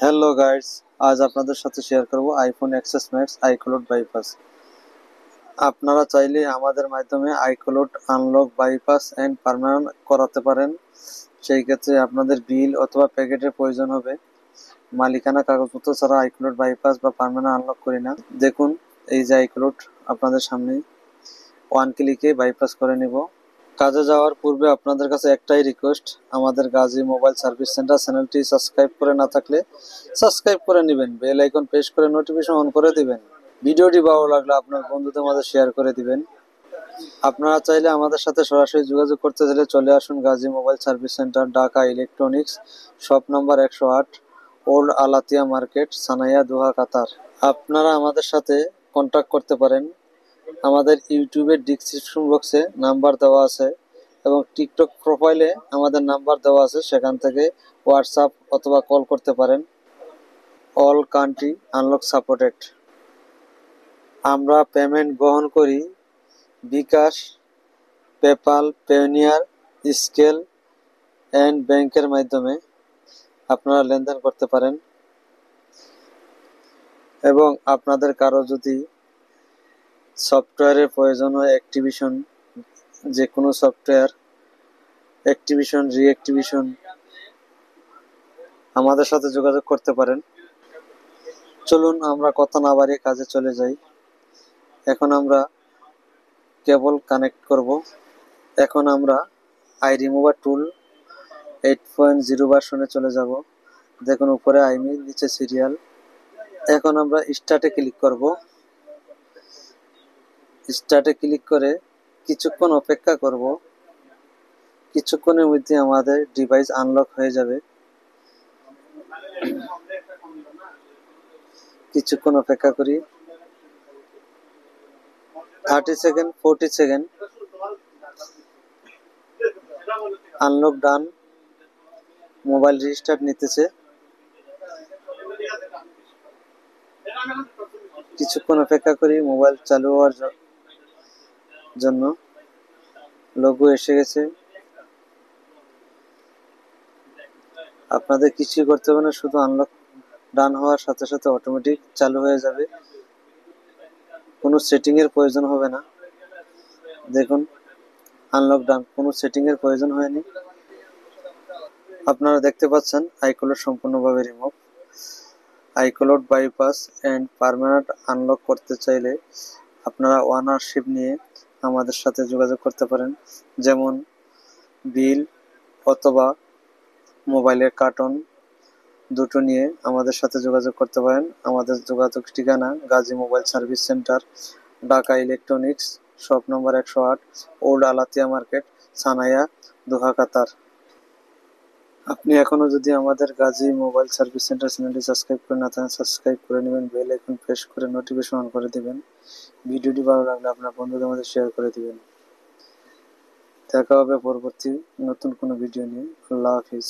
Hello guys, আজ আপনাদের সাথে শেয়ার করব iPhone XS max iCloud bypass. আপনারা চাইলে আমাদের মাধ্যমে iCloud unlock bypass and permanent করাতে পারেন। সেই ক্ষেত্রে আপনাদের বিল অথবা প্যাকেটের প্রয়োজন হবে। মালিকানা কাগজপত্র ছাড়া আইক্লাউড বাইপাস বা পার্মানেন্ট আনলক করি না। দেখুন, এই যে আইক্লাউড আপনাদের সামনে, ওয়ান ক্লিকে বাইপাস করে নিব। কাজে যাওয়ার পূর্বে আপনাদের কাছে একটাই রিকোয়েস্ট, আমাদের গাজী মোবাইল সার্ভিস সেন্টার চ্যানেলটি সাবস্ক্রাইব করে না থাকলে সাবস্ক্রাইব করে নেবেন, বেল আইকন প্রেস করে নোটিফিকেশন অন করে দিবেন। ভিডিওটি ভালো লাগলে আপনার বন্ধুদের মাঝে শেয়ার করে দিবেন। আপনারা চাইলে আমাদের সাথে সরাসরি যোগাযোগ করতে চাইলে চলে আসুন Gazi mobile service centre, Dhaka electronics, shop number 108, old Alatiya market, Sanaiya, Doha, Qatar. আপনারা আমাদের সাথে কন্ট্যাক্ট করতে পারেন। আমাদের ইউটিউবের ডিসক্রিপশন বক্সে নাম্বার দেওয়া আছে এবং টিকটক প্রোফাইলে আমাদের নাম্বার দেওয়া আছে, সেখান থেকে হোয়াটসঅ্যাপ অথবা কল করতে পারেন। All country unlock supported. আমরা পেমেন্ট গ্রহণ করি বিকাশ, পেপাল, পেওনিয়ার, স্কেল অ্যান্ড ব্যাংকের মাধ্যমে। আপনারা লেনদেন করতে পারেন এবং আপনাদের কারো যদি সফটওয়্যারের প্রয়োজন হয়, অ্যাক্টিভেশন, যে কোনো সফটওয়্যার অ্যাক্টিভেশন, রিঅ্যাক্টিভেশন, আমাদের সাথে যোগাযোগ করতে পারেন। চলুন আমরা কথা না বাড়িয়ে কাজে চলে যাই। এখন আমরা কেবল কানেক্ট করব। এখন আমরা আই রিমুভার টুল 8.0 ভার্সনে চলে যাব। দেখুন, উপরে আইমি, নিচে সিরিয়াল। এখন আমরা স্টার্টে ক্লিক করব। স্টার্টে ক্লিক করে কিছুক্ষণ অপেক্ষা করব। কিছুক্ষণের মধ্যে আমাদের ডিভাইস আনলক হয়ে যাবে। কিছুক্ষণ অপেক্ষা করি। 30 সেকেন্ড, 40 সেকেন্ড। আনলক ডান। মোবাইল রিস্টার্ট নিতেছে। কিছুক্ষণ অপেক্ষা করি মোবাইল চালু হওয়ার জন্য। লোগো এসে গেছে। আপনাদের কিছুই করতে হবে না, শুধু আনলক ডান হওয়ার সাথে সাথে অটোমেটিক চালু হয়ে যাবে। কোনো সেটিং এর প্রয়োজন হবে না। দেখুন, আনলক ডান, কোনো সেটিং এর প্রয়োজন হয়নি। আপনারা দেখতে পাচ্ছেন আইক্লাউড সম্পূর্ণভাবে remove. ICloud bypass and permanent unlock করতে চাইলে আপনারা ওনারশিপ নিয়ে আমাদের সাথে যোগাযোগ করতে পারেন, যেমন বিল অথবা মোবাইলের কার্টন, দুটো নিয়ে আমাদের সাথে যোগাযোগ করতে পারেন। আমাদের যোগাযোগ ঠিকানা Gazi mobile service centre, Dhaka electronics, shop number 108, old Alatiya market, Sanaiya, Doha, Qatar. আপনি এখনো যদি আমাদের গাজী মোবাইল সার্ভিস সেন্টার চ্যানেলটি সাবস্ক্রাইব করে না থাকেন, সাবস্ক্রাইব করে নেবেন, বেল আইকন প্রেস করে নোটিফিকেশন অন করে দিবেন। ভিডিওটি ভালো লাগলে আপনার বন্ধুদের মধ্যে শেয়ার করে দিবেন। দেখা হবে পরবর্তী নতুন কোনো ভিডিও নিয়ে। আল্লাহ হাফিজ।